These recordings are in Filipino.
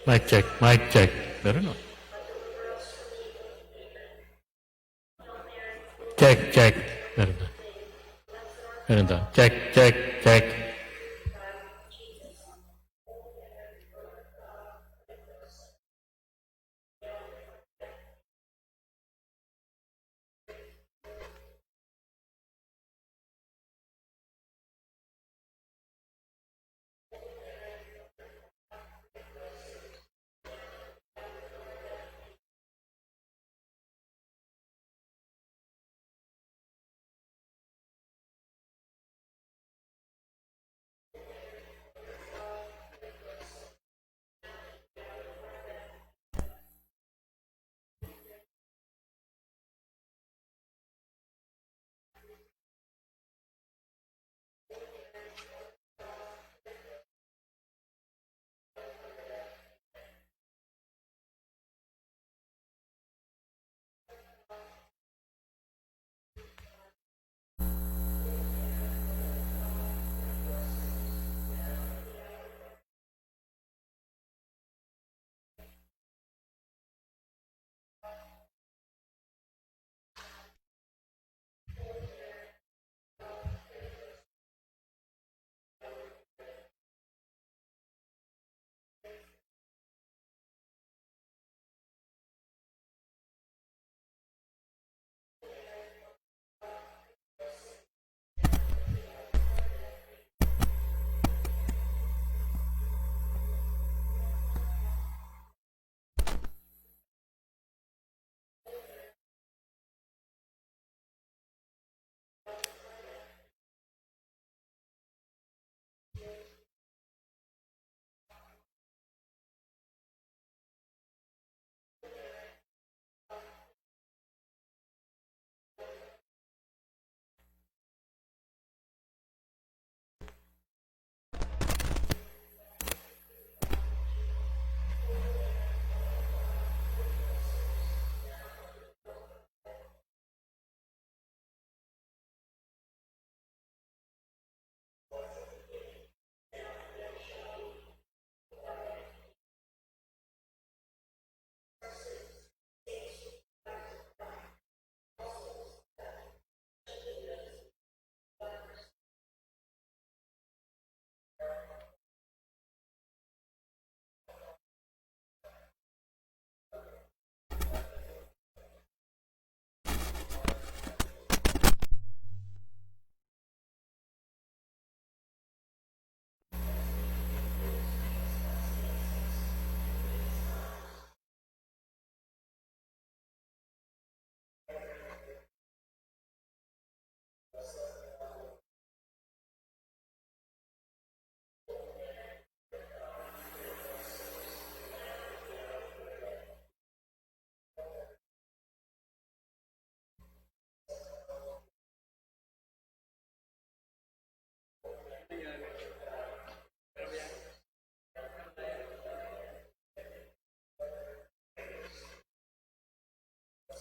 Mic check. Better not. Cek. Bentar. Cek.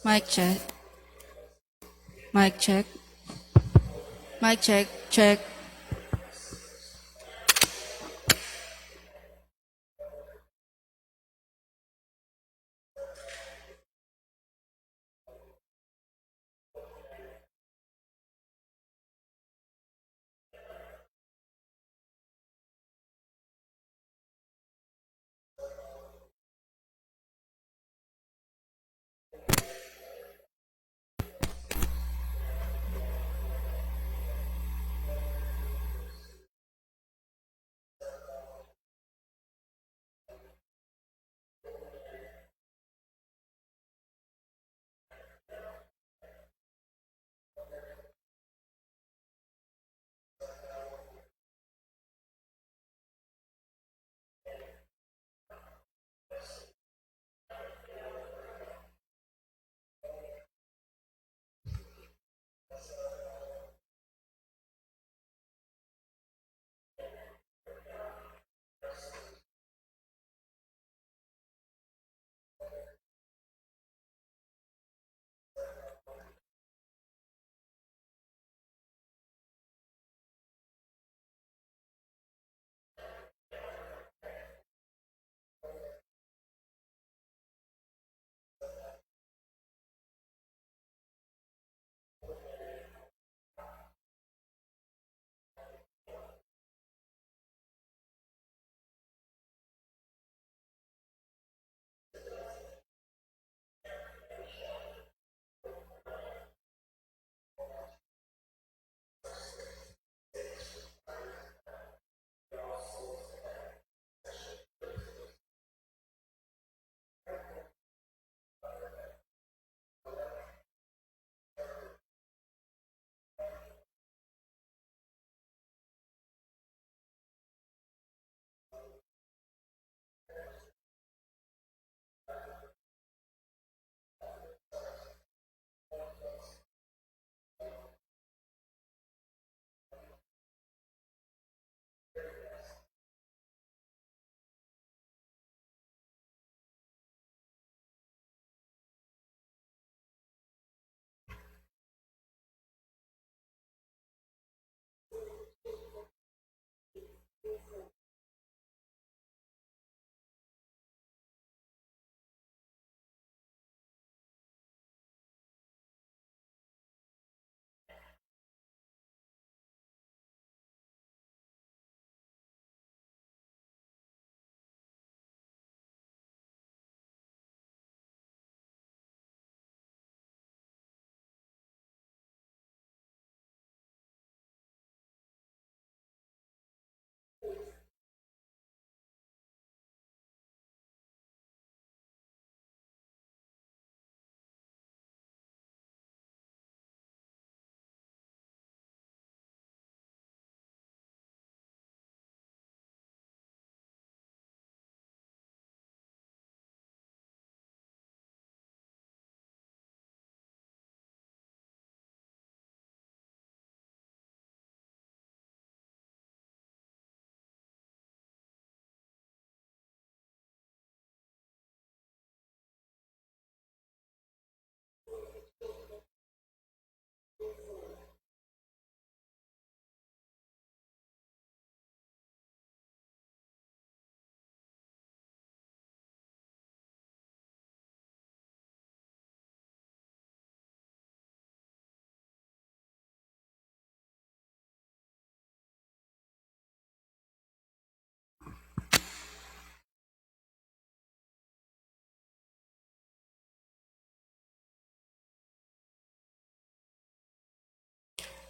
Mic check. Mic check. Mic check. Check.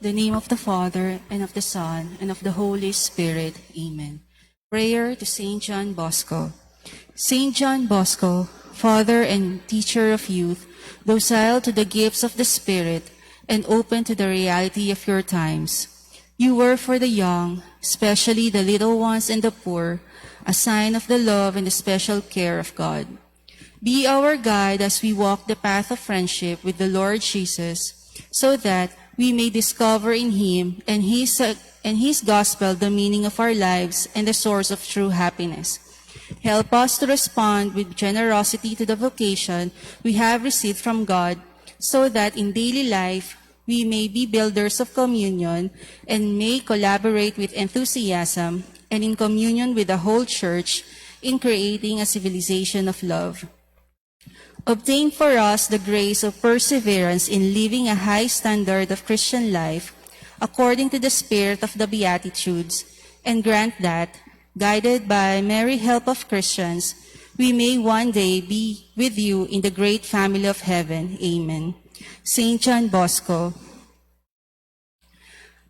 In the name of the Father, and of the Son, and of the Holy Spirit. Amen. Prayer to Saint John Bosco. Saint John Bosco, father and teacher of youth, docile to the gifts of the Spirit, and open to the reality of your times. You were for the young, especially the little ones and the poor, a sign of the love and the special care of God. Be our guide as we walk the path of friendship with the Lord Jesus, so that we may discover in Him and His gospel the meaning of our lives and the source of true happiness. Help us to respond with generosity to the vocation we have received from God, so that in daily life we may be builders of communion and may collaborate with enthusiasm and in communion with the whole Church in creating a civilization of love. Obtain for us the grace of perseverance in living a high standard of Christian life according to the spirit of the Beatitudes, and grant that, guided by Mary, help of Christians, we may one day be with you in the great family of heaven. Amen. Saint John Bosco.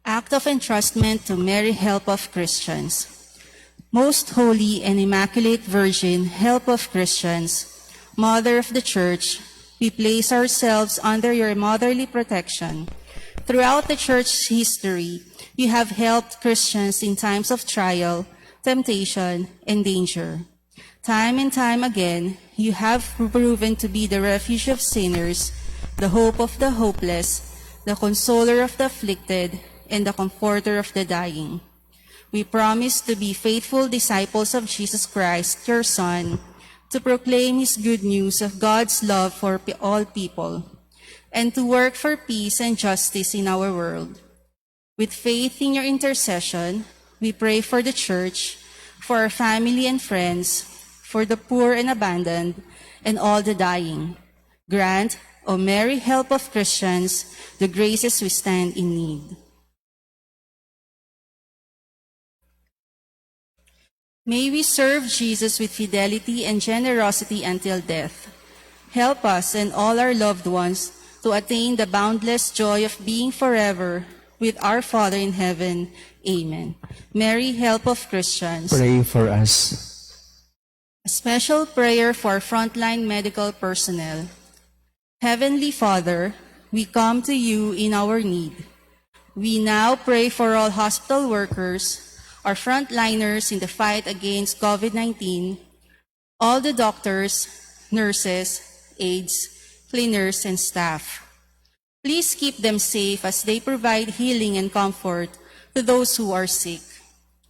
Act of entrustment to Mary, help of Christians. Most Holy and Immaculate Virgin, help of Christians, Mother of the Church, we place ourselves under your motherly protection. Throughout the Church's history, you have helped Christians in times of trial, temptation, and danger. Time and time again, you have proven to be the refuge of sinners, the hope of the hopeless, the consoler of the afflicted, and the comforter of the dying. We promise to be faithful disciples of Jesus Christ, your Son, to proclaim His good news of God's love for all people, and to work for peace and justice in our world. With faith in your intercession, we pray for the Church, for our family and friends, for the poor and abandoned, and all the dying. Grant, O Mary, help of Christians, the graces we stand in need. May we serve Jesus with fidelity and generosity until death. Help us and all our loved ones to attain the boundless joy of being forever with our Father in heaven. Amen. Mary, help of Christians. Pray for us. A special prayer for frontline medical personnel. Heavenly Father, we come to you in our need. We now pray for all hospital workers, our frontliners in the fight against COVID-19, all the doctors, nurses, aides, cleaners, and staff. Please keep them safe as they provide healing and comfort to those who are sick.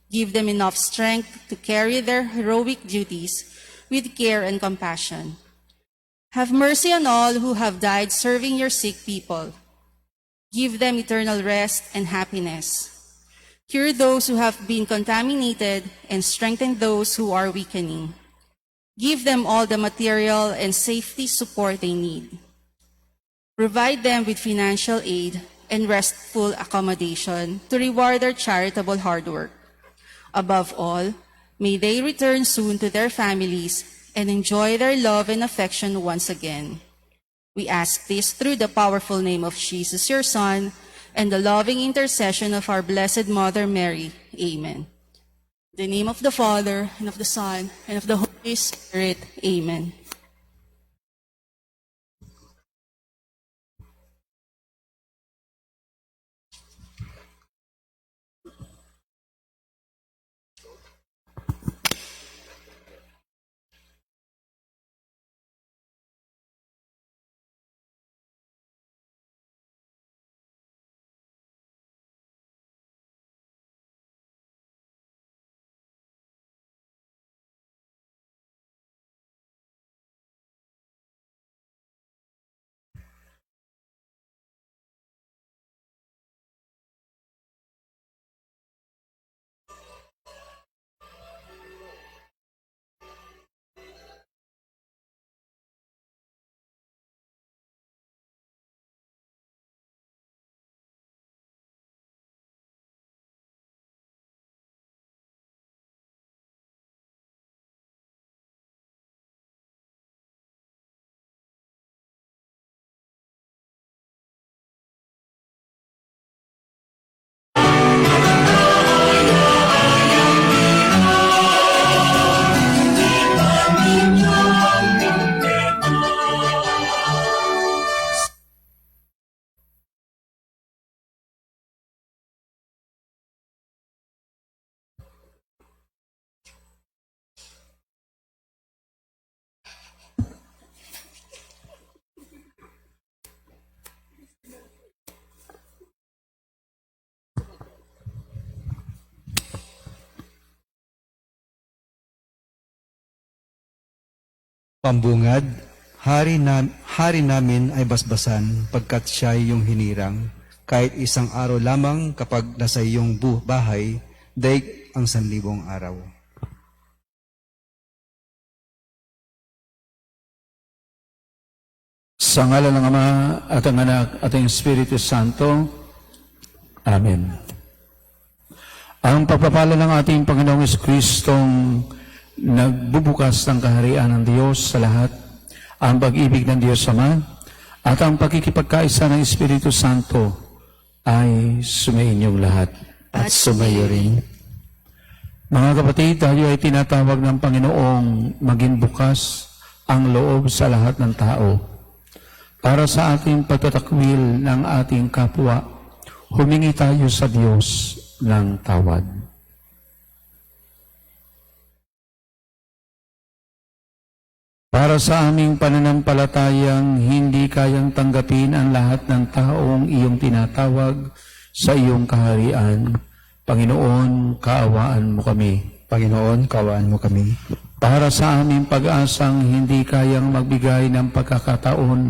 Give them enough strength to carry their heroic duties with care and compassion. Have mercy on all who have died serving your sick people. Give them eternal rest and happiness. Cure those who have been contaminated and strengthen those who are weakening. Give them all the material and safety support they need. Provide them with financial aid and restful accommodation to reward their charitable hard work. Above all, may they return soon to their families and enjoy their love and affection once again. We ask this through the powerful name of Jesus, your Son, and the loving intercession of our Blessed Mother Mary. Amen. In the name of the Father, and of the Son, and of the Holy Spirit. Amen. Pambungad, hari namin ay basbasan pagkat siya yung hinirang. Kahit isang araw lamang kapag nasa iyong bahay, daig ang 1,000 araw. Sa ngalan ng Ama at ang Anak at ang Espiritu Santo. Amen. Ang pagpapala ng ating Panginoong Jesucristong nagbubukas ng kaharian ng Diyos sa lahat, ang pag-ibig ng Diyos Ama, at ang pakikipagkaisa ng Espiritu Santo ay sumainyong lahat. At sumayo rin. Mga kapatid, tayo ay tinatawag ng Panginoong maging bukas ang loob sa lahat ng tao. Para sa ating pagtatakwil ng ating kapwa, humingi tayo sa Diyos ng tawad. Para sa aming pananampalatayang hindi kayang tanggapin ang lahat ng taong iyong tinatawag sa iyong kaharian, Panginoon, kaawaan mo kami. Panginoon, kaawaan mo kami. Para sa aming pag-asang hindi kayang magbigay ng pagkakataon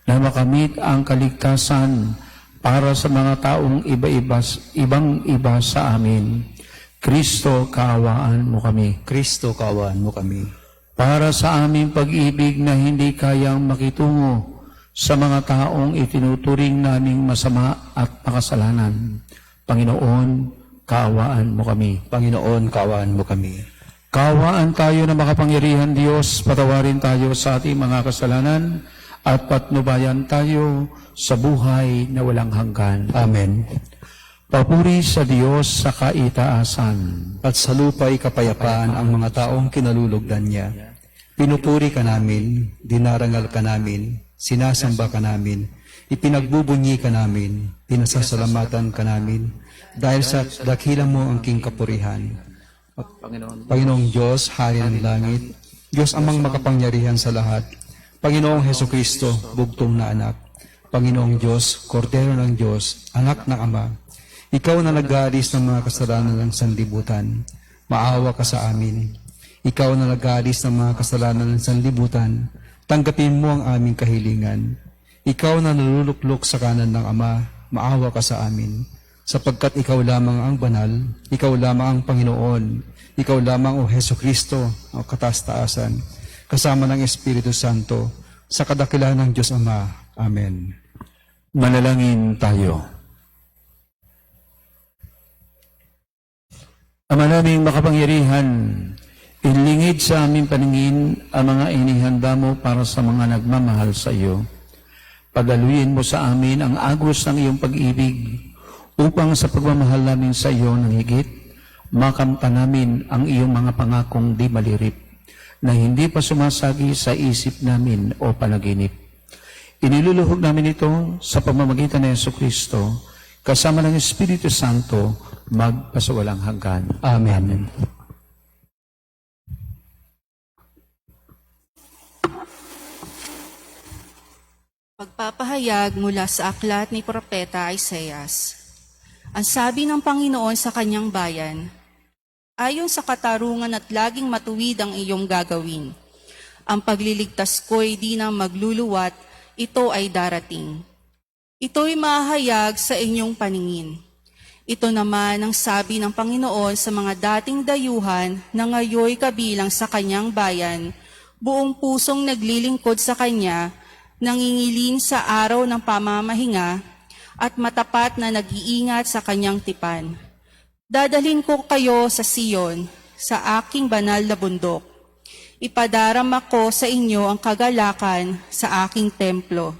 na makamit ang kaligtasan para sa mga taong ibang-iba sa amin, Kristo, kaawaan mo kami. Kristo, kaawaan mo kami. Para sa aming pag-ibig na hindi kayang makitungo sa mga taong itinuturing naming masama at makasalanan, Panginoon, kaawaan mo kami. Panginoon, kaawaan mo kami. Kaawaan tayo na makapangyarihan Diyos, patawarin tayo sa ating mga kasalanan at patnubayan tayo sa buhay na walang hanggan. Amen. Papuri sa Diyos sa kaitaasan. At sa lupa'y kapayapaan ang mga taong kinalulugdan niya. Pinupuri ka namin, dinarangal ka namin, sinasamba ka namin, ipinagbubunyi ka namin, pinasasalamatan ka namin, dahil sa dakila mo ang king kapurihan. Panginoong Diyos, Hari ng langit, Diyos amang makapangyarihan sa lahat, Panginoong Hesukristo, bugtong na anak, Panginoong Diyos, Kordero ng Diyos, anak ng Ama, ikaw na nag-aalis ng mga kasalanan ng sanlibutan, maawa ka sa amin. Ikaw na nag-aalis ng mga kasalanan ng sanlibutan, tanggapin mo ang aming kahilingan. Ikaw na naluluklok sa kanan ng Ama, maawa ka sa amin. Sapagkat ikaw lamang ang banal, ikaw lamang ang Panginoon, ikaw lamang o Hesukristo, ang kataas-taasan, kasama ng Espiritu Santo, sa kadakilaan ng Diyos Ama. Amen. Manalangin tayo. Ama naming makapangyarihan, inlingid sa aming paningin ang mga inihanda mo para sa mga nagmamahal sa iyo. Padaluyin mo sa amin ang agos ng iyong pag-ibig upang sa pagmamahal namin sa iyo ng higit, makamta namin ang iyong mga pangakong di malirip na hindi pa sumasagi sa isip namin o panaginip. Iniluluhog namin ito sa pamamagitan ng Jesucristo, kasama ng Espiritu Santo, magpasawalang hanggan. Amen. Pagpapahayag mula sa aklat ni Propeta Isaias. Ang sabi ng Panginoon sa kanyang bayan, ayon sa katarungan at laging matuwid ang iyong gagawin. Ang pagliligtas ko'y di na magluluwat, ito ay darating. Ito'y mahayag sa inyong paningin. Ito naman ang sabi ng Panginoon sa mga dating dayuhan na ngayoy kabilang sa kanyang bayan, buong pusong naglilingkod sa kanya, nangingilin sa araw ng pamamahinga, at matapat na nag-iingat sa kanyang tipan. Dadalhin ko kayo sa Sion, sa aking banal na bundok. Ipadarama ko sa inyo ang kagalakan sa aking templo.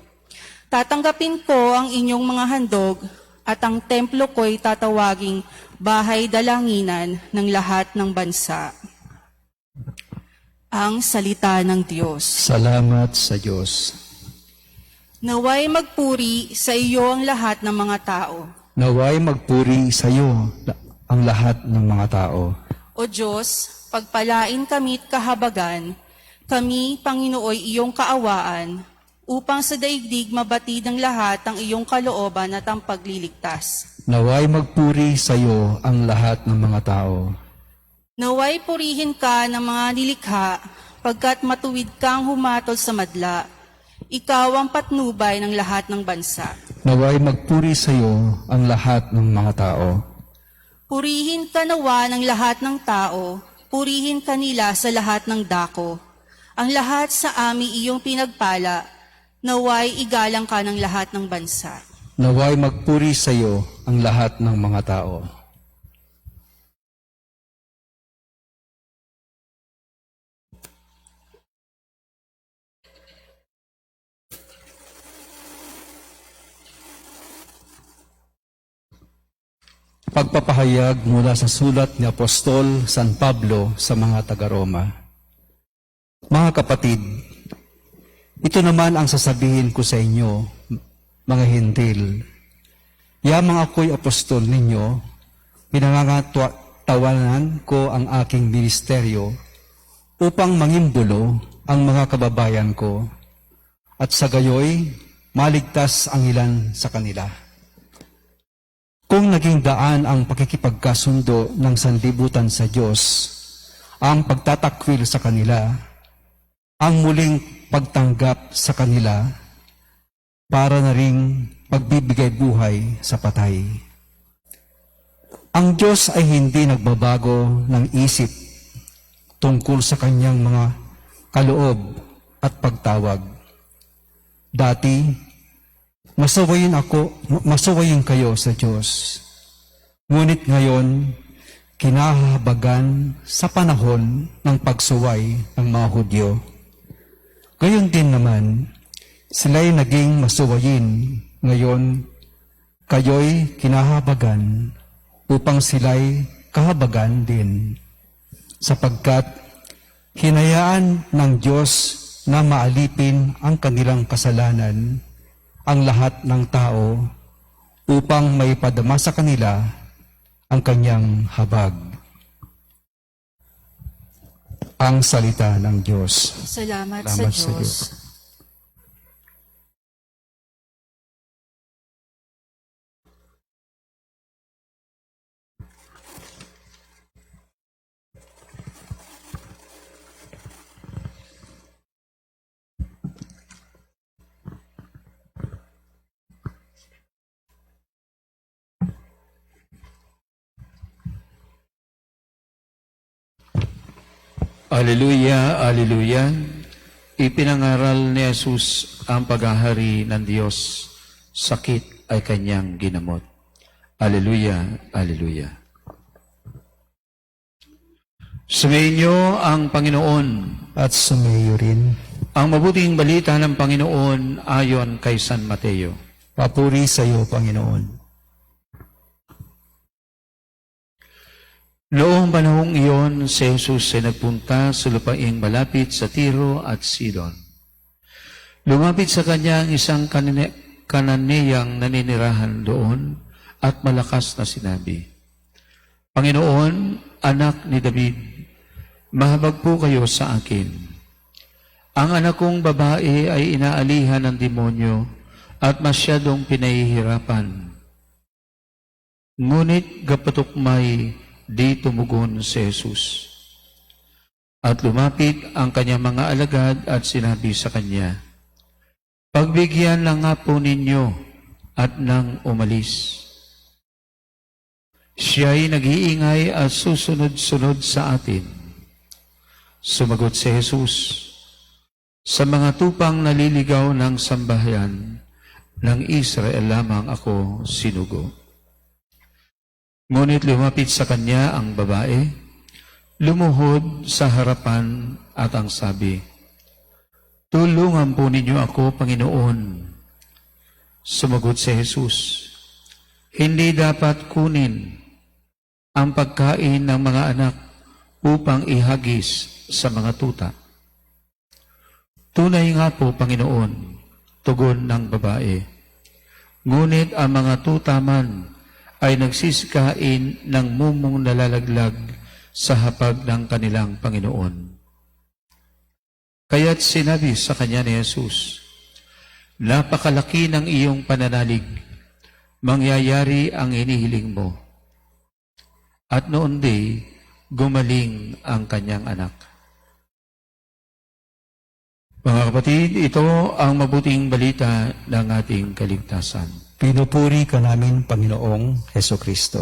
Tatanggapin ko ang inyong mga handog at ang templo ko'y tatawaging bahay dalanginan ng lahat ng bansa. Ang salita ng Diyos. Salamat sa Diyos. Naway magpuri sa iyo ang lahat ng mga tao. Naway magpuri sa iyo ang lahat ng mga tao. O Diyos, pagpalain kami't kahabagan, kami, Panginooy, iyong kaawaan, upang sa daigdig mabatid ng lahat ang iyong kalooban at ang pagliligtas. Naway magpuri sa iyo ang lahat ng mga tao. Naway purihin ka ng mga nilikha, pagkat matuwid kang humatol sa madla. Ikaw ang patnubay ng lahat ng bansa. Naway magpuri sa iyo ang lahat ng mga tao. Purihin ka nawa ng lahat ng tao, purihin kanila sa lahat ng dako. Ang lahat sa ami iyong pinagpala, naway igalang ka ng lahat ng bansa. Naway magpuri sa iyo ang lahat ng mga tao. Pagpapahayag mula sa sulat ni Apostol San Pablo sa mga taga-Roma. Mga kapatid, ito naman ang sasabihin ko sa inyo, mga Hentil. Yamang ako'y apostol ninyo, pinangangatawanan ko ang aking ministeryo upang mangimbulo ang mga kababayan ko at sa gayoy maligtas ang ilan sa kanila. Kung naging daan ang pakikipagkasundo ng sanlibutan sa Diyos, ang pagtatakwil sa kanila, ang muling pagtanggap sa kanila, para na ring pagbibigay buhay sa patay. Ang Diyos ay hindi nagbabago ng isip tungkol sa kanyang mga kaloob at pagtawag. Dati, masawayin kayo sa Diyos. Ngunit ngayon, kinahabagan sa panahon ng pagsuway ng mga Hudyo. Gayon din naman, sila'y naging masuwayin. Ngayon, kayo'y kinahabagan upang sila'y kahabagan din. Sapagkat hinayaan ng Diyos na maalipin ang kanilang kasalanan ang lahat ng tao upang may padama sa kanila ang kanyang habag. Ang salita ng Diyos. Salamat sa Diyos. Alleluia, alleluia. Ipinangaral ni Jesus ang paghahari ng Diyos. Sakit ay kanyang ginamot. Alleluia, alleluia. Sumayin niyo ang Panginoon. At sumayo rin. Ang mabuting balita ng Panginoon ayon kay San Mateo. Papuri sa iyo, Panginoon. Noong panahong iyon, si Jesus ay nagpunta sa lupaing malapit sa Tiro at Sidon. Lumapit sa kanya ang isang Kananeyang naninirahan doon at malakas na sinabi, Panginoon, anak ni David, mahabag po kayo sa akin. Ang anak kong babae ay inaalihan ng demonyo at masyadong pinahihirapan. Ngunit gapatukmay di tumugon si Jesus. At lumapit ang kanyang mga alagad at sinabi sa kanya, Pagbigyan lang nga po ninyo at nang umalis. Siya'y nag-iingay at susunod-sunod sa atin. Sumagot si Jesus, Sa mga tupang naliligaw ng sambahayan ng Israel lamang ako sinugo. Ngunit lumapit sa kanya ang babae, lumuhod sa harapan at ang sabi, Tulungan po ninyo ako, Panginoon. Sumagot si Jesus, Hindi dapat kunin ang pagkain ng mga anak upang ihagis sa mga tuta. Tunay nga po, Panginoon, tugon ng babae. Ngunit ang mga tuta man ay nagsisikain ng mumong nalalaglag sa hapag ng kanilang Panginoon. Kaya't sinabi sa kanya ni Jesus, Napakalaki ng iyong pananalig, mangyayari ang hinihiling mo. At noon di, gumaling ang kanyang anak. Mga kapatid, ito ang mabuting balita ng ating kaligtasan. Pinupuri ka namin, Panginoong Heso Kristo.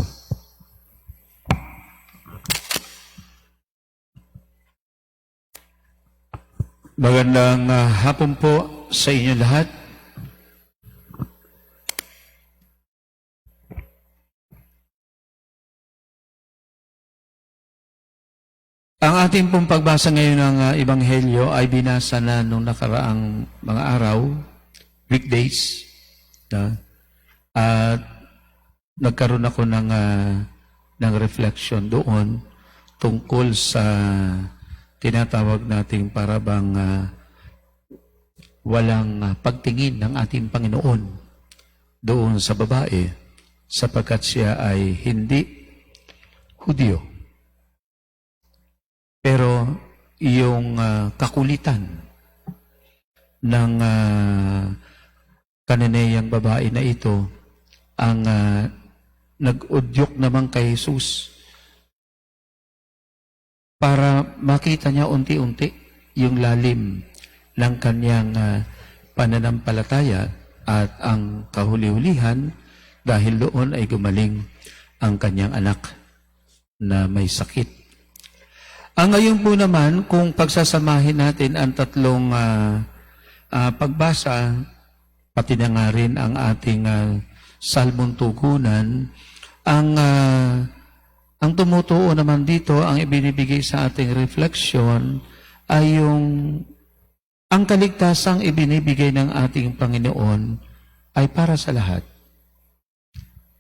Magandang hapon po sa inyo lahat. Ang ating pong pagbasa ngayon ng Ebanghelyo ay binasa na nung nakaraang mga araw, weekdays, na, at nagkaroon ako ng reflection doon tungkol sa tinatawag nating parabang walang pagtingin ng ating Panginoon doon sa babae sapagkat siya ay hindi Hudyo. Pero yung kakulitan ng kananeyang babae na ito ang nag-udyok naman kay Jesus para makita niya unti-unti yung lalim ng kanyang pananampalataya at ang kahuli-hulihan dahil doon ay gumaling ang kanyang anak na may sakit. Ang ngayon po naman, kung pagsasamahin natin ang tatlong pagbasa, pati na nga rin ang ating salmon tugunan, ang tumutuo naman dito, ang ibinibigay sa ating refleksyon, ay ang kaligtasang ibinibigay ng ating Panginoon ay para sa lahat.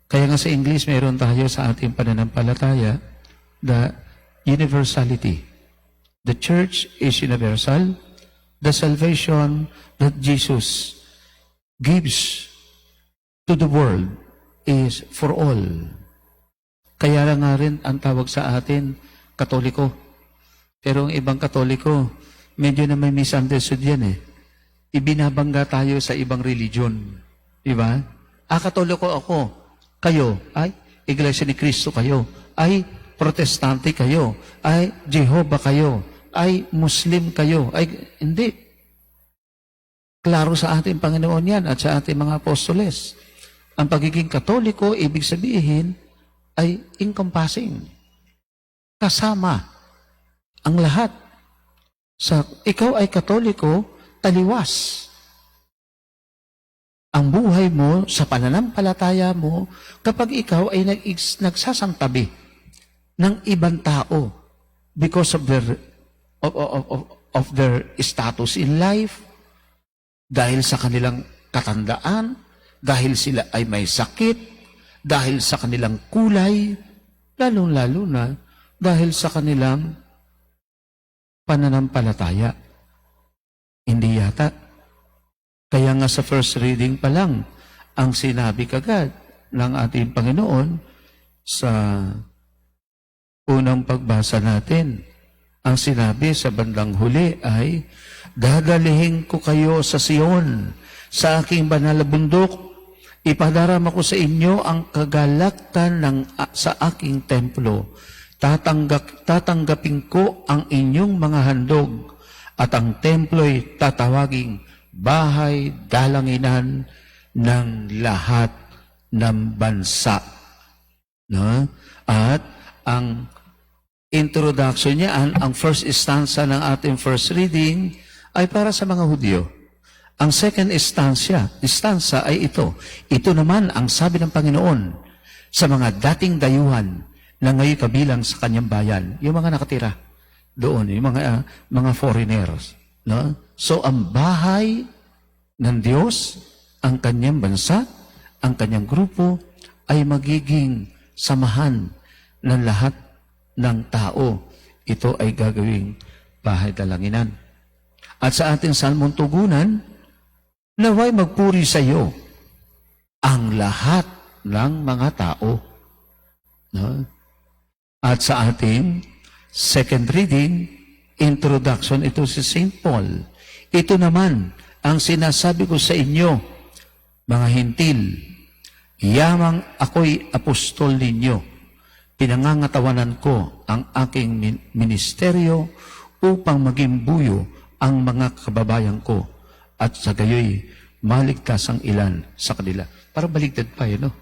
Kaya nga sa English, meron tayo sa ating pananampalataya, the universality. The church is universal. The salvation that Jesus gives to the world is for all. Kaya lang nga rin ang tawag sa atin, Katoliko. Pero ang ibang Katoliko, medyo na may misunderstood yan eh. Ibinabangga tayo sa ibang religion. Diba? Katoliko ako. Kayo, ay, Iglesia ni Cristo kayo. Ay, Protestante kayo, ay Jehovah kayo, ay Muslim kayo, ay hindi. Klaro sa ating Panginoon yan at sa ating mga apostoles. Ang pagiging Katoliko, ibig sabihin, ay encompassing. Kasama ang lahat. Ikaw ay Katoliko, taliwas. Ang buhay mo sa pananampalataya mo kapag ikaw ay nagsasantabi ng ibang tao because of their status in life, dahil sa kanilang katandaan, dahil sila ay may sakit, dahil sa kanilang kulay, lalong-lalo na dahil sa kanilang pananampalataya. Hindi yata. Kaya nga sa first reading pa lang, ang sinabi kagad ng ating Panginoon sa unang pagbasa natin, ang sinabi sa bandang huli ay, dadalihin ko kayo sa Sion, sa aking banal na bundok, ipadarama ko sa inyo ang kagalaktan sa aking templo. Tatanggapin ko ang inyong mga handog, at ang templo'y tatawaging bahay dalanginan ng lahat ng bansa. No? At ang introduction niya, ang first stanza ng ating first reading ay para sa mga Hudyo. Ang second stanza ay ito. Ito naman ang sabi ng Panginoon sa mga dating dayuhan na ngayon kabilang sa kanyang bayan, yung mga nakatira doon, yung mga foreigners. No? So ang bahay ng Diyos, ang kanyang bansa, ang kanyang grupo, ay magiging samahan ng lahat ng tao. Ito ay gagawing bahay dalanginan. At sa ating salmon tugunan, naway magpuri sa iyo ang lahat ng mga tao. No? At sa ating second reading, introduction, ito si St. Paul. Ito naman ang sinasabi ko sa inyo, mga hintil, yamang ako'y apostol ninyo. Pinangangatawanan ko ang aking ministeryo upang maging buyo ang mga kababayan ko at sa gayoy maligtas ang ilan sa kanila. Para baligtad pa yun, no?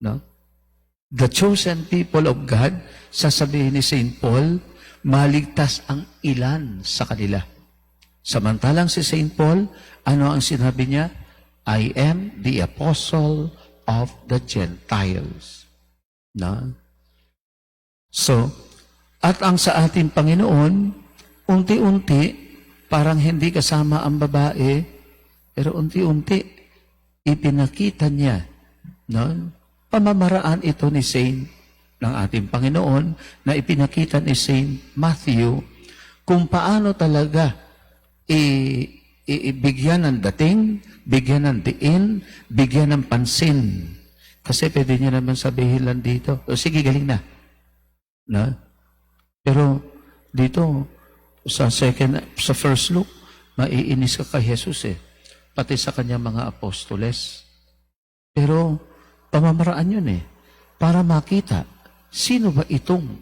No? The chosen people of God, sasabihin ni St. Paul, maligtas ang ilan sa kanila. Samantalang si St. Paul, ano ang sinabi niya? I am the apostle of the Gentiles. No? So, at ang sa ating Panginoon, unti-unti, parang hindi kasama ang babae, pero unti-unti, ipinakita niya, no? Pamamaraan ito ni Saint ng ating Panginoon na ipinakita ni Saint Matthew kung paano talaga ibigyan ng dating, bigyan ng diin, bigyan ng pansin. Kasi pwede niya naman sabihin lang dito, o sige, galing na. No? Pero dito, sa first look, maiinis ka kay Jesus pati sa kanyang mga apostoles. Pero, pamamaraan yun para makita, sino ba itong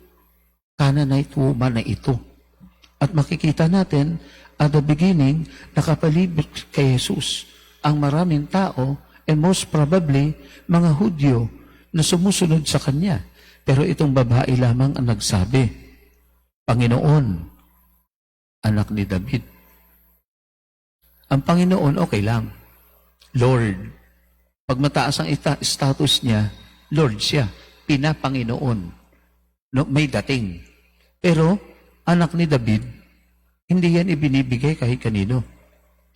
Canaanite woman na ito? At makikita natin, at the beginning, nakapalibot kay Jesus ang maraming tao, and most probably, mga Hudyo na sumusunod sa kanya. Pero itong babae lamang ang nagsabi, Panginoon, anak ni David. Ang Panginoon, okay lang. Lord. Pag mataas ang status niya, Lord siya, pinapanginoon. No, may dating. Pero, anak ni David, hindi yan ibinibigay kahit kanino.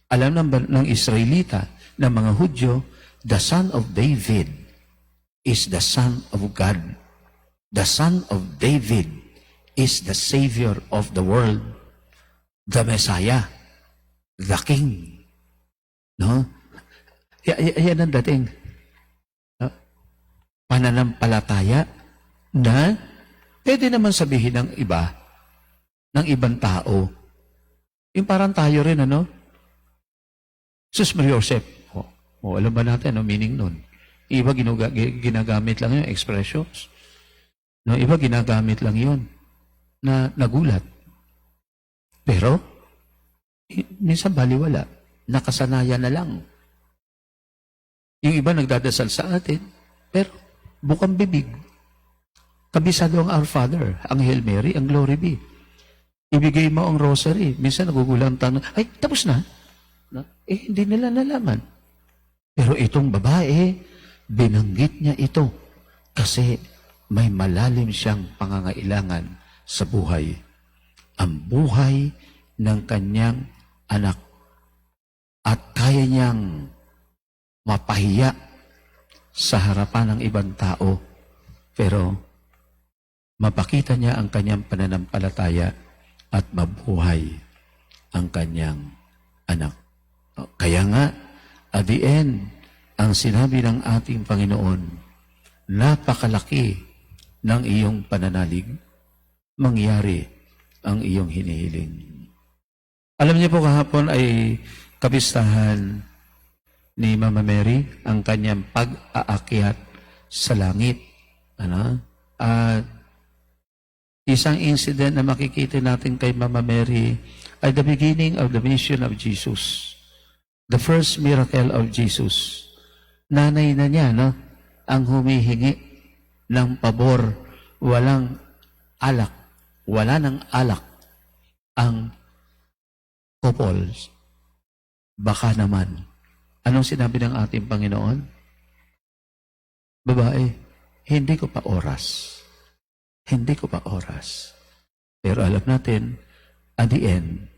Alam ng Israelita, ng mga Hudyo, the son of David is the son of God. The son of David is the Savior of the world. The Messiah. The King. No? Yan ang dating. No? Pananampalataya na pwede naman sabihin ng iba, ng ibang tao. Yung parang tayo rin, ano? Sus Maria Joseph. Alam ba natin, no, meaning nun? Iba ginagamit lang yung expressions. No, iba ginagamit lang yun na nagulat. Pero, minsan baliwala. Nakasanayan na lang. Yung iba nagdadasal sa atin, pero bukang bibig. Kabisado ang Our Father, ang Hail Mary, ang Glory Be. Ibigay mo ang rosary. Minsan nagugulang tanong, ay, tapos na. Hindi nila nalaman. Pero itong babae, binanggit niya ito kasi may malalim siyang pangangailangan sa buhay. Ang buhay ng kanyang anak. At kaya niyang mapahiya sa harapan ng ibang tao. Pero mapakita niya ang kanyang pananampalataya at mabuhay ang kanyang anak. Kaya nga, at the end, ang sinabi ng ating Panginoon, napakalaki ng iyong pananalig, mangyari ang iyong hinihiling. Alam niyo po kahapon ay kapistahan ni Mama Mary ang kanyang pag-aakyat sa langit. Ano? At isang incident na makikita natin kay Mama Mary ay the beginning of the mission of Jesus. The first miracle of Jesus. Nanay na niya, no? Ang humihingi ng pabor, walang alak, wala ng alak ang couples. Baka naman. Anong sinabi ng ating Panginoon? Babae, hindi ko pa oras. Hindi ko pa oras. Pero alam natin, at the end,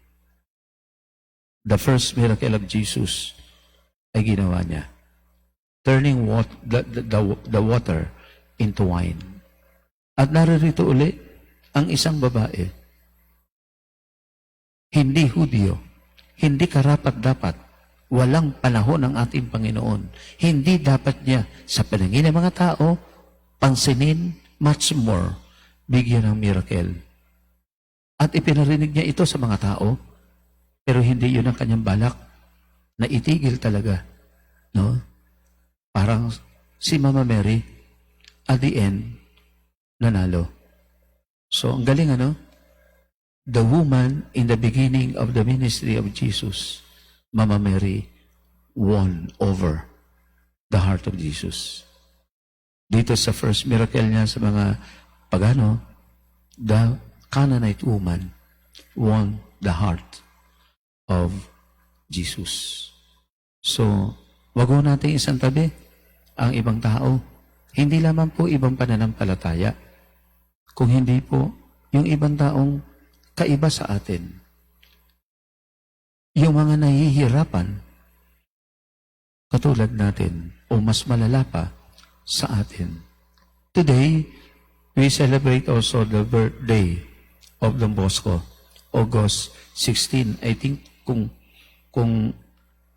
the first miracle of Jesus ay ginawa niya. Turning the water into wine. At naririto uli ang isang babae. Hindi Hudyo, hindi karapat-dapat, walang panahon ng ating Panginoon. Hindi dapat niya sa paningin ng mga tao, pansinin, much more, bigyan ng miracle. At ipinarinig niya ito sa mga tao, pero hindi yun ang kanyang balak na itigil talaga. No? Parang si Mama Mary, at the end, nanalo. So, ang galing, ano? the woman in the beginning of the ministry of Jesus, Mama Mary, won over the heart of Jesus. Dito sa first miracle niya sa mga pagano, the Canaanite woman won the heart of Jesus. So, wag ho natin isang tabi ang ibang tao. Hindi lamang po ibang pananampalataya, kung hindi po yung ibang taong kaiba sa atin. Yung mga nahihirapan, katulad natin, o mas malala pa sa atin. Today, we celebrate also the birthday of Don Bosco, August 16. I think kung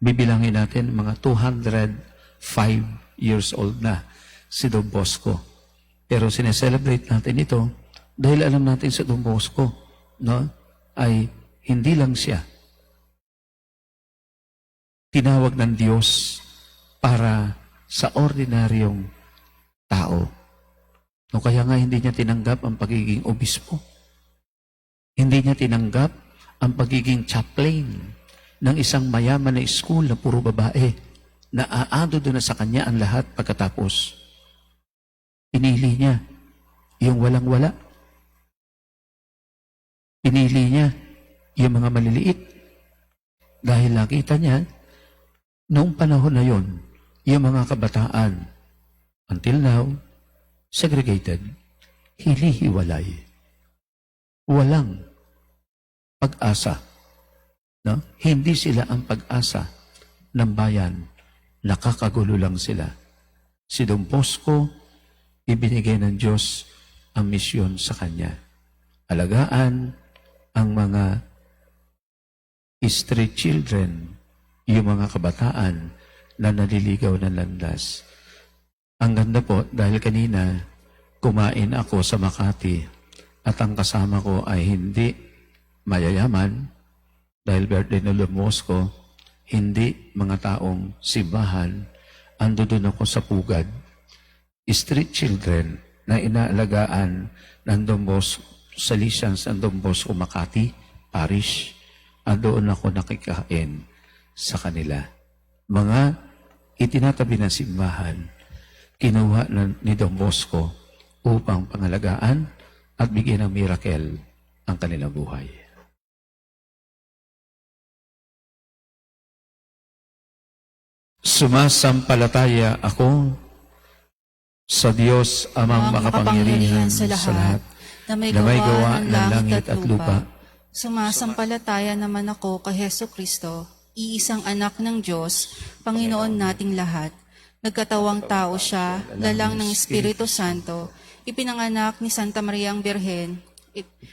bibilangin natin, mga 205 years old na si Don Bosco. Pero sineselebrate natin ito dahil alam natin sa Don Bosco, no, ay hindi lang siya tinawag ng Diyos para sa ordinaryong tao. No, kaya nga hindi niya tinanggap ang pagiging obispo. Hindi niya tinanggap ang pagiging chaplain ng isang mayaman na school na puro babae, na aado doon na sa kanya ang lahat pagkatapos. Pinili niya yung walang-wala. Pinili niya yung mga maliliit. Dahil nakita niya, noong panahon na yon, yung mga kabataan, until now, segregated, hilihiwalay. Walang pag-asa. No? Hindi sila ang pag-asa ng bayan. Nakakagulo lang sila. Si Don Bosco, ibinigay ng Diyos ang misyon sa kanya. Alagaan ang mga street children, yung mga kabataan na naliligaw ng landas. Ang ganda po, dahil kanina kumain ako sa Makati at ang kasama ko ay hindi mayayaman dahil birthday ng Don Bosco, hindi mga taong simbahan, ando doon ako sa Pugad. Street children na inaalagaan ng Don Bosco, Salesians ng Don Bosco Makati Parish, doon ako nakikain sa kanila. Mga itinatabi ng simbahan, kinuha ni Don Bosco upang pangalagaan at bigyan ng miracle ang kanilang buhay. Sumasampalataya ako sa Diyos amang makapangyarihan sa lahat, na may gawa ng langit at lupa. Sumasampalataya naman ako kay Hesus Kristo, iisang anak ng Diyos, Panginoon nating lahat. Nagkatawang tao siya, lalang ng Espiritu Santo, ipinanganak ni Santa Mariang Birhen,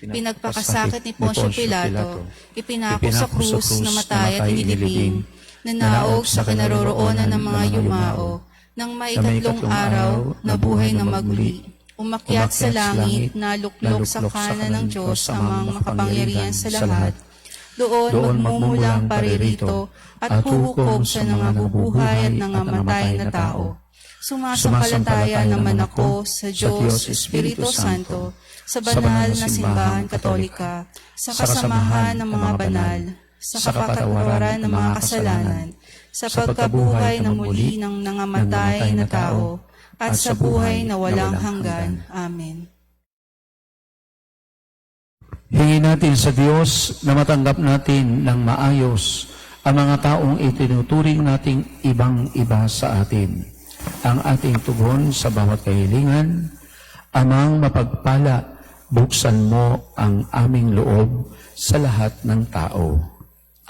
pinagpakasakit ni Poncio Pilato, ipinako sa krus, namatay at inilibing, nanaog sa kinaroroonan ng mga yumao, nang maikatlong araw, nabuhay na maguli. Umakyat sa langit, naluklok sa kanan ng Diyos amang makapangyarihan sa lahat. Doon magmumulang paririto at huhukom sa nangabubuhay at nangamatay na tao. Sumasampalataya naman ako sa Diyos Espiritu Santo, sa banal na simbahan katolika, sa kasamahan ng mga banal, sa kapatawaran ng mga kasalanan, sa pagkabuhay na muli ng nangamatay na tao, at sa buhay na walang hanggan. Amen. Hingin natin sa Diyos na matanggap natin ng maayos ang mga taong itinuturing nating ibang-iba sa atin. Ang ating tugon sa bawat kahilingan, Amang mapagpala, buksan mo ang aming loob sa lahat ng tao.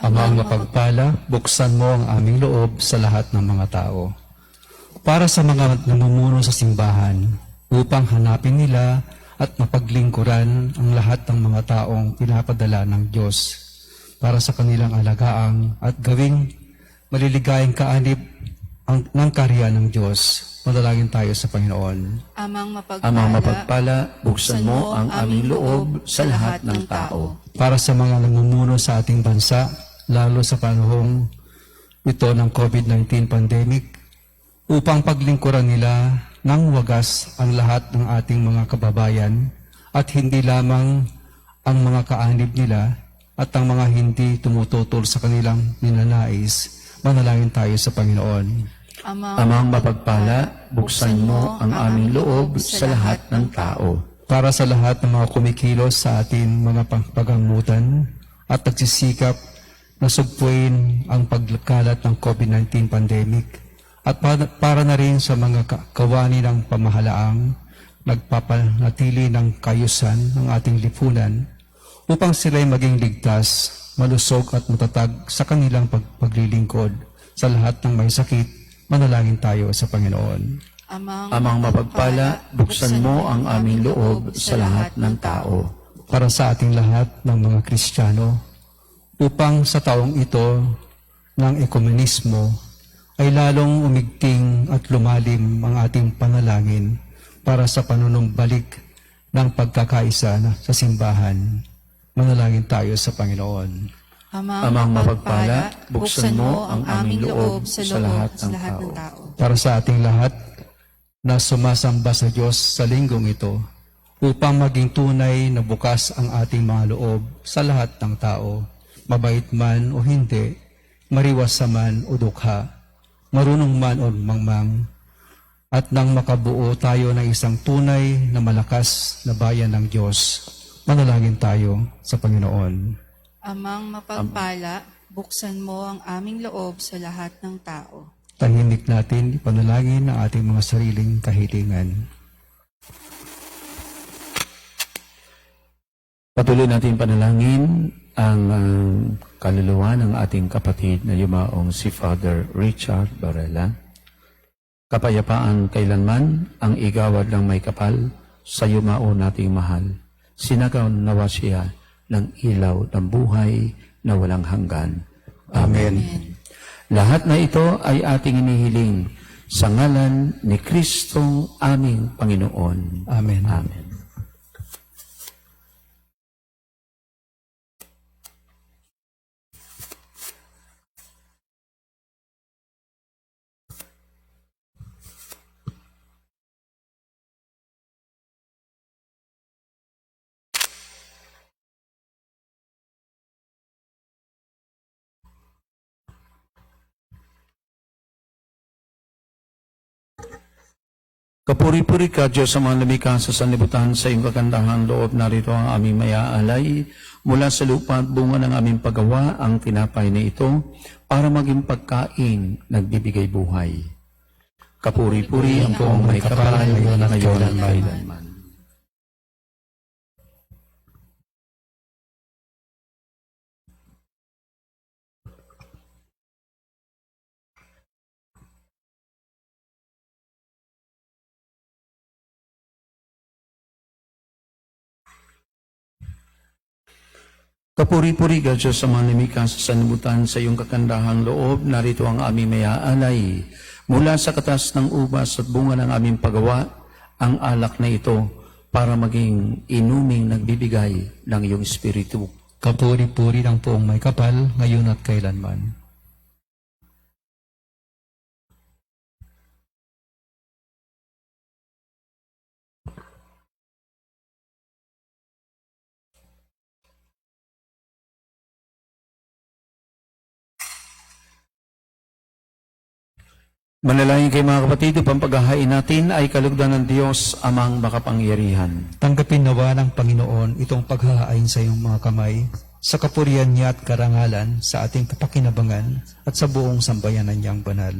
Amang mapagpala, buksan mo ang aming loob sa lahat ng mga tao. Para sa mga namumuno sa simbahan, upang hanapin nila at mapaglingkuran ang lahat ng mga taong pinapadala ng Diyos para sa kanilang alagaang at gawing maliligayang kaanib ng karya ng Diyos. Manalangin tayo sa Panginoon. Amang mapagpala, buksan mo ang aming loob sa lahat ng tao. Para sa mga namumuno sa ating bansa, lalo sa panahong ito ng COVID-19 pandemic, upang paglingkuran nila ng wagas ang lahat ng ating mga kababayan at hindi lamang ang mga kaanib nila at ang mga hindi tumututol sa kanilang ninanais. Manalangin tayo sa Panginoon. Amang mapagpala, buksan mo ang aming loob sa lahat ng tao. Para sa lahat ng mga kumikilos sa atin mga pagpagangutan at nagsisikap na sugpuin ang pagkalat ng COVID-19 pandemic at para na rin sa mga kawani ng pamahalaang nagpapanatili ng kayusan ng ating lipunan upang sila'y maging ligtas, malusog at matatag sa kanilang paglilingkod sa lahat ng may sakit. Manalangin tayo sa Panginoon. Amang mapagpala, buksan mo ang aming loob sa lahat ng tao. Para sa ating lahat ng mga Kristiyano, upang sa taong ito ng ekumenismo ay lalong umigting at lumalim ang ating panalangin para sa panunumbalik ng pagkakaisa sa simbahan. Manalangin tayo sa Panginoon. Amang mapagpala, buksan mo ang aming loob sa lahat ng tao. Para sa ating lahat na sumasamba sa Diyos sa linggong ito, upang maging tunay na bukas ang ating mga loob sa lahat ng tao, mabait man o hindi, mariwasa man o dukha, marunong man o mangmang, at nang makabuo tayo ng isang tunay na malakas na bayan ng Diyos, manalangin tayo sa Panginoon. Amang mapagpala, buksan mo ang aming loob sa lahat ng tao. Tahimik natin ipanalangin ang ating mga sariling kahilingan. Patuloy natin panalangin ang kaluluwa ng ating kapatid na yumaong si Father Richard Barela. Kapayapaan kailanman ang igawad ng may kapal sa yumao nating mahal. Sinagaw nawa siya ng ilaw ng buhay na walang hanggan. Amen. Lahat na ito ay ating inihiling sa ngalan ni Kristong aming Panginoon. Amen. Amen. Kapuri-puri ka, Diyos, sa mga lumikha sa sanlibutan, sa iyong kagandahan loob. Narito ang aming mayaalay mula sa lupa at bunga ng aming paggawa, ang tinapay na ito, para maging pagkain, nagbibigay buhay. Kapuri-puri ang poong may kapal, ngayon at kailanman. Kapuri-puri ka, Diyos, sa mga lumikha sa sanlibutan, sa iyong kakandahang loob. Narito ang aming mayaalay mula sa katas ng ubas at bunga ng aming paggawa, ang alak na ito, para maging inuming nagbibigay ng iyong Espiritu. Kapuri-puri ng poong may kapal, ngayon at kailanman. Manalangin kay mga kapatid, upang paghahain natin ay kalugdan ng Diyos amang makapangyarihan. Tanggapin nawa ng Panginoon itong paghahain sa iyong mga kamay, sa kapurihan niya at karangalan, sa ating kapakinabangan at sa buong sambayanan niyang banal.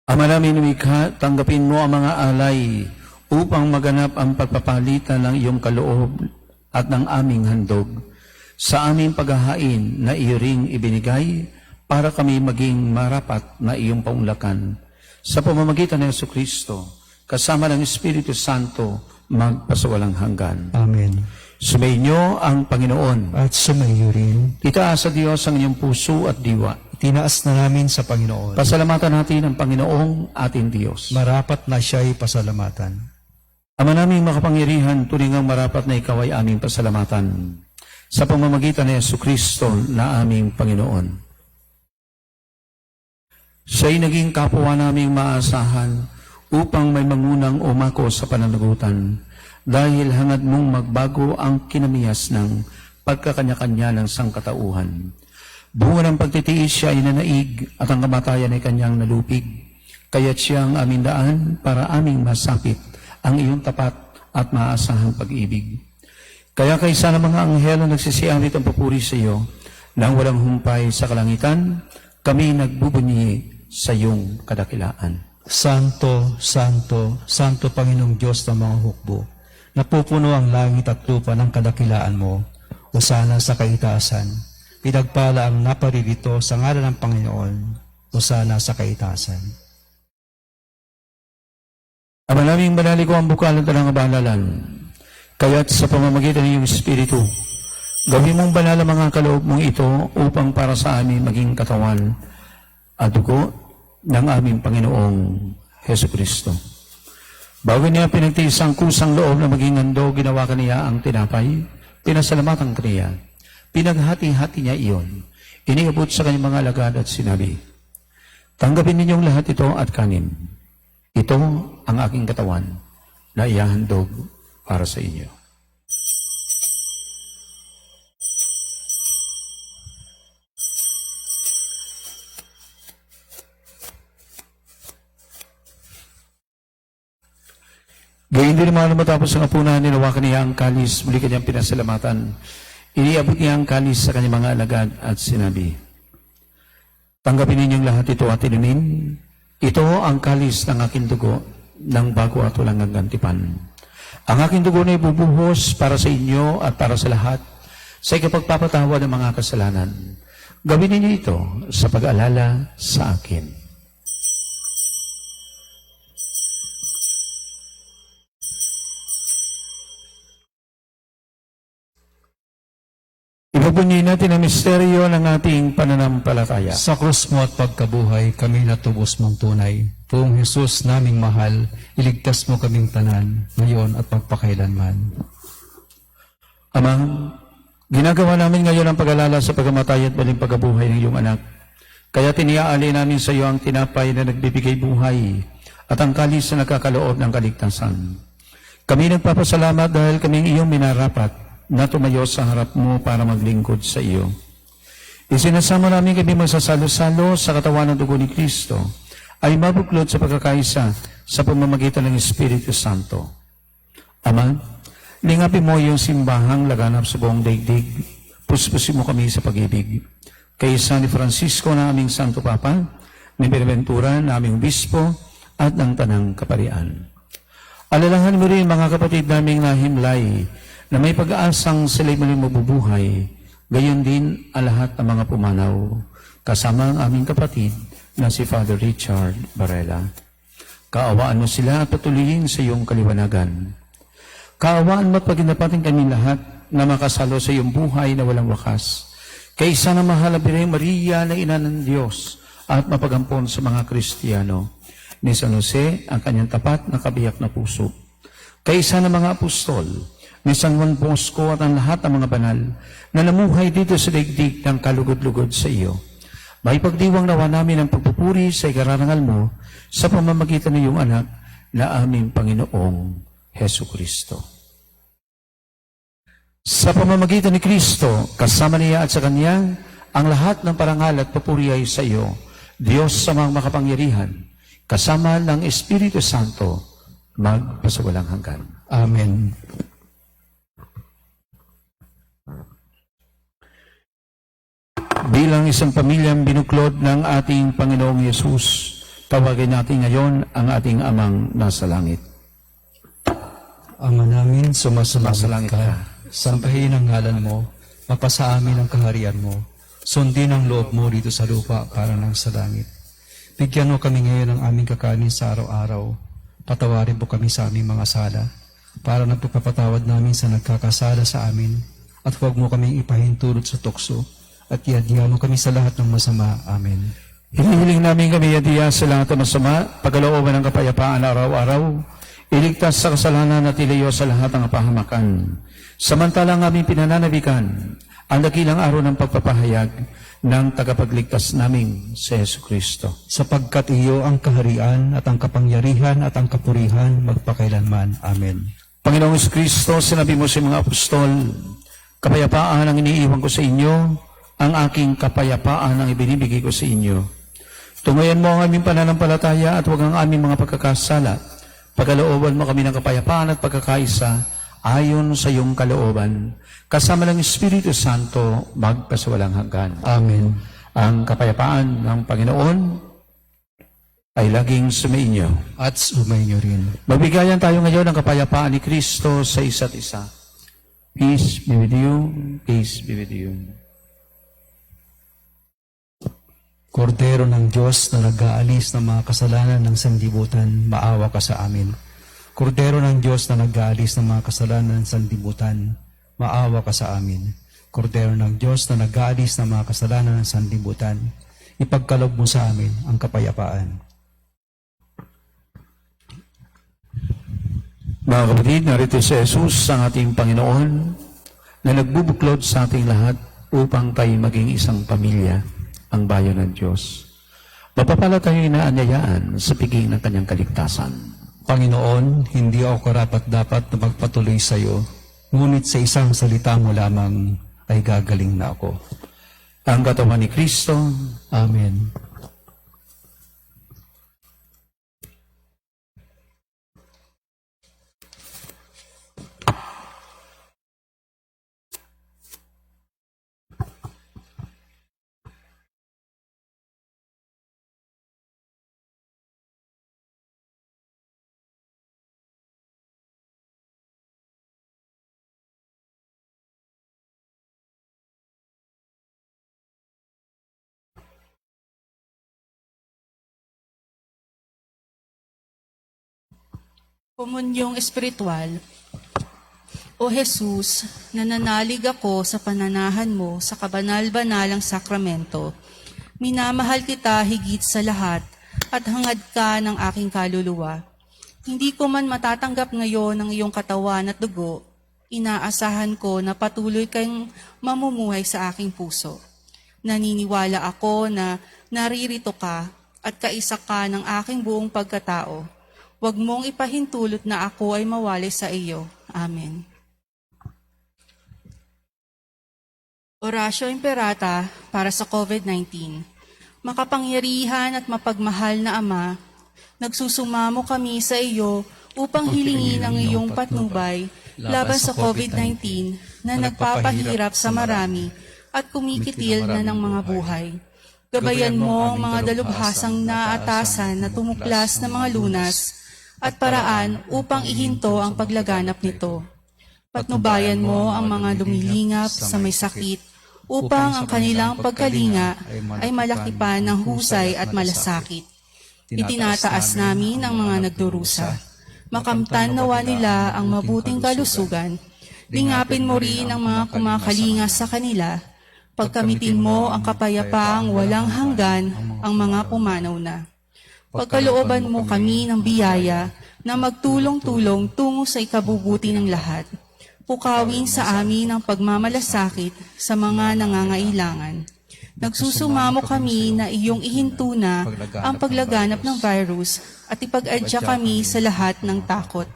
Ama namin lumikha, tanggapin mo ang mga alay upang maganap ang pagpapalitan ng iyong kaloob at ng aming handog sa aming paghahain na iyo ring ibinigay para kami maging marapat na iyong paunlakan. Sa pamamagitan ng Jesucristo, kasama ng Espiritu Santo, magpasawalang hanggan. Amen. Sumainyo ang Panginoon. At sumaiyo rin. Itaas sa Diyos ang inyong puso at diwa. Tinaas na namin sa Panginoon. Pasalamatan natin ang Panginoong ating Diyos. Marapat na siya'y pasalamatan. Ama naming makapangyarihan, tulingang marapat na ikaw ay aming pasalamatan. Sa pamamagitan ng Jesucristo na aming Panginoon. Siya'y naging kapwa naming maasahan upang may mangunang umako sa pananagutan. dahil hangad mong magbago ang kinamihas ng pagkakanya-kanya ng sangkatauhan. Bunga ng pagtitiis siya ay nanaig at ang kamatayan ay kanyang nalupig. Kaya't siya ang aming daan para aming masapit ang iyong tapat at maasahang pag-ibig. Kaya kaysa ng mga anghel na nagsisiawit ang papuri sa iyo, nang walang humpay sa kalangitan, kami nagbubunyi sa iyong kadakilaan. Santo, Santo, Santo Panginoong Diyos ng mga hukbo, napupuno ang langit at lupa ng kadakilaan mo, hosana sa kaitaasan. Pinagpala ang naparirito sa ngalan ng Panginoon, hosana sa kaitaasan. Ama naming banali ko ang bukalan at ang abalalan, kaya't sa pamamagitan ng iyong Espiritu, gawin mong banal ang mga kaloob mong ito upang para sa amin maging katawan at dugo ng aming Panginoong Hesukristo. Bago niya pinagtiis ang kusang loob na maging handog, ginawa kaniya ang tinapay, pinasalamatan kaniya, pinaghati-hati niya iyon, iniabot sa kanyang mga alagad at sinabi, tanggapin ninyong lahat ito at kanin. Ito ang aking katawan na ihahandog para sa inyo. Gayun din naman matapos ang apunan, ninawakan niya ang kalis, muli kanyang pinasalamatan. Iniabot niya ang kalis sa kanyang mga alagad at sinabi, tanggapin ninyong lahat ito at inumin. Ito ang kalis ng aking dugo ng bago at walang gantipan. Ang aking dugo na ibubuhos para sa inyo at para sa lahat sa ikapagpapatawa ng mga kasalanan. Gawin ninyo ito sa pag-alala sa akin. Ibubunyi natin ang misteryo ng ating pananampalataya. Sa krus mo at pagkabuhay, kami natubos mong tunay. Poong Jesus naming mahal, iligtas mo kaming tanan, ngayon at magpakailanman. Amang, ginagawa namin ngayon ang pag-alala sa pagkamatay at baling pagkabuhay ng iyong anak. Kaya tiniaali namin sa iyo ang tinapay na nagbibigay buhay at ang kalis na nagkakaloob ng kaligtasan. Kami nagpapasalamat dahil kaming iyong minarapat na tumayo sa harap mo para maglingkod sa iyo. Isinasama namin kami magsasalo-salo sa katawan ng dugo ni Kristo ay mabuklod sa pagkakaisa sa pamamagitan ng Espiritu Santo. Ama, lingapin mo yung simbahang laganap sa buong daigdig. Puspusin mo kami sa pag-ibig. Kaysa ni Francisco na aming Santo Papa, ni Benaventura na aming Bispo at ng Tanang Kaparian. Alalahan mo rin mga kapatid naming nahimlay na may pag-aasang sila'y muling mabubuhay, gayon din ang lahat ng mga pumanaw, kasama ang aming kapatid na si Father Richard Barela. Kaawaan mo sila at patuloyin sa iyong kaliwanagan. Kaawaan mo at paginapatin kami lahat na makasalo sa iyong buhay na walang wakas. Kaysa na mahal na Birheng Maria na ina ng Diyos at mapagampon sa mga Kristiyano, ni San Jose ang kanyang tapat na kabiyak na puso. Kaysa na mga apostol, ni San Juan Bosco at ang lahat ng mga banal na namuhay dito sa daigdig ng kalugod-lugod sa iyo. May pagdiwang nawa namin ang pagpupuri sa ikararangal mo sa pamamagitan ng iyong anak na aming Panginoong Hesukristo. Sa pamamagitan ni Kristo, kasama niya at sa Kanya, ang lahat ng parangal at papuri ay sa iyo, Diyos sa mga makapangyarihan, kasama ng Espiritu Santo, magpasawalang hanggan. Amen. Bilang isang pamilyang binuklod ng ating Panginoong Yesus, tawagin natin ngayon ang ating Amang nasa langit. Ama namin, Sumasalangit sumasalangit ka. Sambahin ang ngalan mo, mapasa amin ang kaharian mo. Sundin ang loob mo dito sa lupa para nang sa langit. Bigyan mo kami ngayon ng aming kakanin sa araw-araw. Patawarin po kami sa aming mga sala, para nagpapatawad namin sa nagkakasala sa amin. At huwag mo kaming ipahintulot sa tukso, at iadya mo kami sa lahat ng masama. Amen. Hinihiling namin kami iadya sa lahat ng masama, pagkalooban ng kapayapaan araw-araw, iligtas sa kasalanan at ilayo sa lahat ng kapahamakan. Samantalang aming pinananabikan ang dakilang araw ng pagpapahayag ng tagapagligtas naming si Jesucristo. Sapagkat iyo ang kaharian at ang kapangyarihan at ang kapurihan magpakailanman. Amen. Panginoong Kristo, sinabi mo sa mga apostol, kapayapaan ang iniiwan ko sa inyo, ang aking kapayapaan ang ibinibigay ko sa inyo. Tungayan mo ang aming pananampalataya at huwag ang aming mga pagkakasala. Pagkalooban mo kami ng kapayapaan at pagkakaisa ayon sa iyong kalooban. Kasama ng Espiritu Santo, magpasawalang hanggan. Amen. Ang kapayapaan ng Panginoon ay laging sumainyo. At sumainyo rin. Magbigayan tayo ngayon ng kapayapaan ni Kristo sa isa't isa. Peace be with you. Peace be with you. Kordero ng Diyos na nag-aalis ng mga kasalanan ng sanlibutan, maawa ka sa amin. Kordero ng Diyos na nag-aalis ng mga kasalanan ng sanlibutan, maawa ka sa amin. Kordero ng Diyos na nag-aalis ng mga kasalanan ng sanlibutan, ipagkaloob mo sa amin ang kapayapaan. Mga kapatid, narito si Jesus, ang ating Panginoon, na nagbubuklod sa ating lahat upang tayo maging isang pamilya, ang bayan ng Diyos. Mapapala tayo inaanyayaan sa piging ng kanyang kaligtasan. Panginoon, hindi ako karapat-dapat na magpatuloy sa iyo, ngunit sa isang salita mo lamang ay gagaling na ako. Ang katawan ni Kristo, Amen. Komunyong espiritual, O Jesus, nananalig ako sa pananahan mo sa kabanal-banalang sakramento. Minamahal kita higit sa lahat at hangad ka ng aking kaluluwa. Hindi ko man matatanggap ngayon ang iyong katawan at dugo, inaasahan ko na patuloy kang mamumuhay sa aking puso. Naniniwala ako na naririto ka at kaisa ka ng aking buong pagkatao. Huwag mong ipahintulot na ako ay mawalay sa iyo. Amen. Oratio Imperata para sa COVID-19. Makapangyarihan at mapagmahal na Ama, nagsusumamo kami sa iyo upang hilingin ang iyong patnubay laban sa COVID-19 na nagpapahirap sa marami at kumikitil na ng mga buhay. Gabayan mo ang mga dalubhasang naatasan na tumuklas ng mga lunas at paraan upang ihinto ang paglaganap nito. Patnubayan mo ang mga lumilingap sa may sakit upang ang kanilang pagkalinga ay malaki pa ng husay at malasakit. Itinataas namin ang mga nagdurusa. Makamtan nawa nila ang mabuting kalusugan. Lingapin mo rin ang mga kumakalinga sa kanila. Pagkamitin mo ang kapayapaang walang hanggan ang mga pumanaw na. Pagkalooban mo kami ng biyaya na magtulong-tulong tungo sa ikabubuti ng lahat. Pukawin sa amin ang pagmamalasakit sa mga nangangailangan. Nagsusumamo kami na iyong ihinto na ang paglaganap ng virus at ipag-adya kami sa lahat ng takot.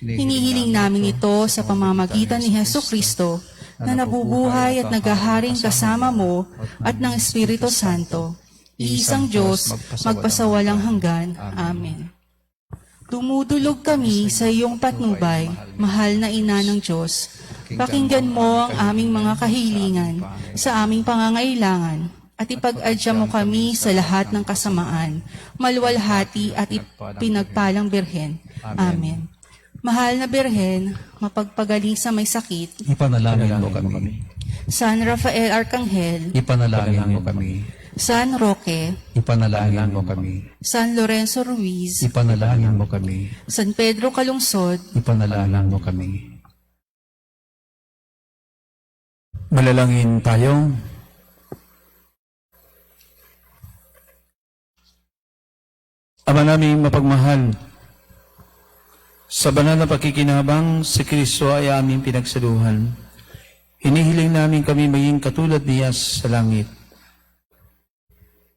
Hinihiling namin ito sa pamamagitan ni Hesukristo na nabubuhay at naghaharing kasama mo at ng Espiritu Santo, iisang Diyos, magpasawalang hanggan. Amen. Dumudulog kami sa iyong patnubay, mahal na Ina ng Diyos. Pakinggan mo ang aming mga kahilingan sa aming pangangailangan at ipag-adya mo kami sa lahat ng kasamaan, maluwalhati at pinagpalang Birhen. Amen. Mahal na Birhen, mapagpagaling sa may sakit, Ipanalangin mo kami. San Rafael Arcangel, Ipanalangin mo kami. San Roque, Ipanalangin mo kami. San Lorenzo Ruiz, Ipanalangin mo kami. San Pedro Calungsod, Ipanalangin mo kami. Malalangin tayo. Ama naming mapagmahal, sa banal na pakikinabang, si Kristo ay aming pinagsaluhan. Hinihiling namin kami maging katulad niya sa langit,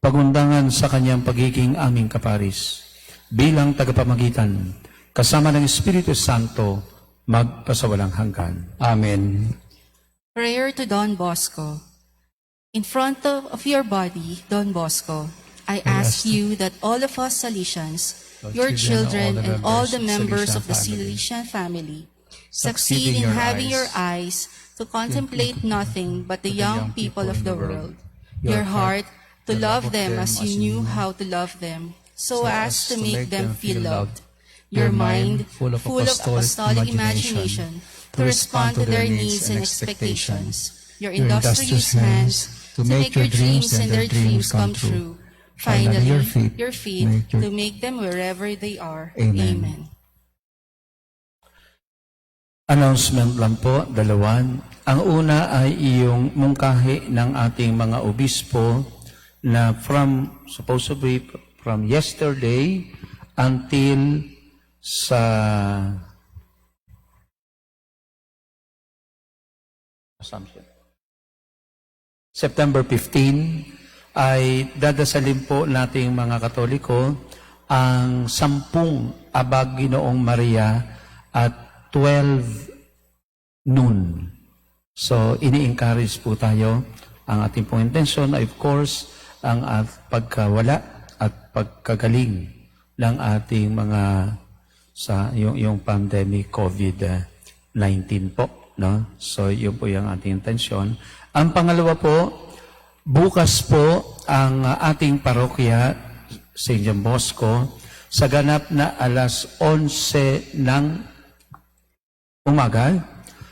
pagundangan sa kanyang pagiging aming kaparis, bilang tagapamagitan, kasama ng Espiritu Santo, magpasawalang hanggan. Amen. Prayer to Don Bosco. In front of your body, Don Bosco, I ask you that all of us Salesians, your children, and all the members of the Salesian family succeed in having your eyes to contemplate nothing but the young people of the world, your heart to love them as you knew how to love them, so as to make them feel loved, your mind full of apostolic imagination to respond to their needs and expectations, your industrious hands to make your dreams and their dreams come true. Finally, your feet to make them wherever they are. Amen. Announcement lang po, dalawan. Ang una ay iyong mungkahi ng ating mga obispo na supposedly from yesterday until sa September 15 ay dadasalin po nating mga Katoliko ang 10 Abag Ginoong Maria at 12 noon. So, ini-encourage po tayo. Ang ating pong intensyon ay, of course, ang pagkawala at pagkagaling ng ating mga yung pandemic COVID-19 po. No? So, yun po yung ating intensyon. Ang pangalawa po, bukas po ang ating parokya, St. John Bosco, sa ganap na alas 11 ng umaga,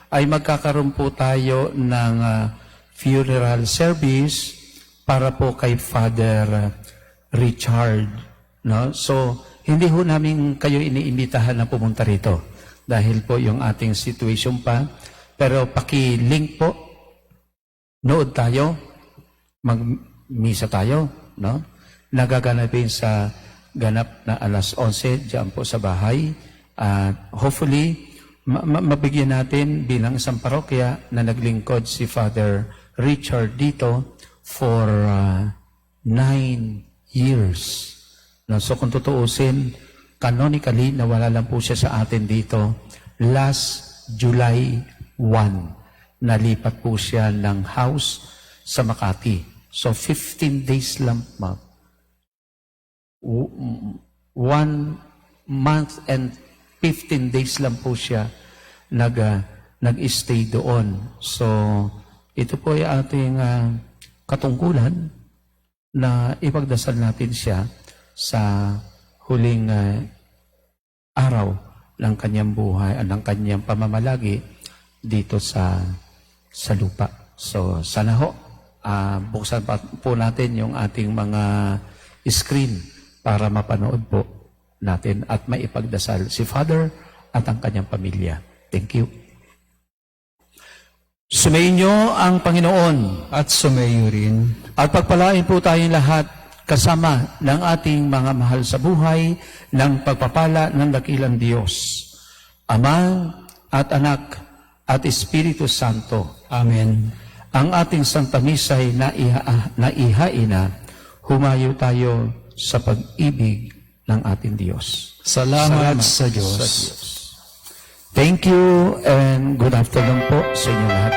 ay magkakaroon po tayo ng funeral service para po kay Father Richard. No? So, hindi ho namin kayo iniimbitahan na pumunta rito dahil po yung ating situation pa. Pero paki-link po, nood tayo, mag-misa tayo, no? Nagaganapin sa ganap na alas 11 diyan po sa bahay. At hopefully, mabigyan natin bilang isang parokya na naglingkod si Father Richard dito for 9 years. No, so kung tutuusin, canonically, nawala lang po siya sa atin dito last July 1. Nalipat po siya ng house sa Makati. So 15 days lang, 1 month and 15 days lang po siya nag-stay doon. So, ito po ay ating katungkulan na ipagdasal natin siya sa huling araw ng kanyang buhay at ng kanyang pamamalagi dito sa lupa. So, sana ho, buksan po natin yung ating mga screen para mapanood po natin at maipagdasal si Father at ang kanyang pamilya. Thank you. Sumainyo ang Panginoon At sumayo rin at pagpalain po tayong lahat kasama ng ating mga mahal sa buhay ng pagpapala ng dakilang Diyos, Ama at Anak at Espiritu Santo. Amen. Ang ating Santa Misa'y naihain na, humayo tayo sa pag-ibig ng ating Diyos. Salamat sa Diyos. Thank you and good afternoon po sa inyo lahat.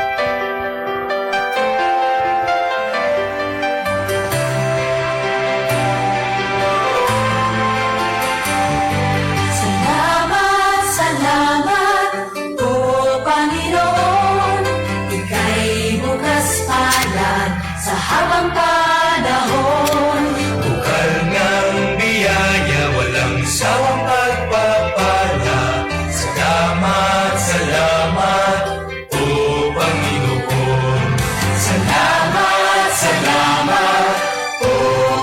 Salamat, salamat, O Panginoon. Ika'y bukas palad sa habang panahon. Bukal ng biyaya, walang sawang pagpapala. Salamat, salamat, O Panginoon. Salamat, salamat, O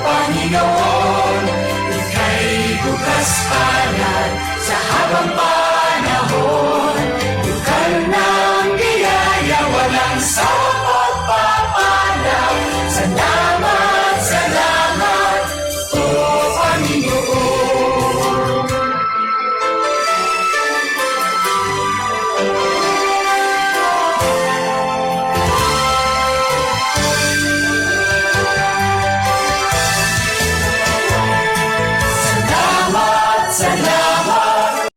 Panginoon. Ika'y bukas palad sa habang panahon.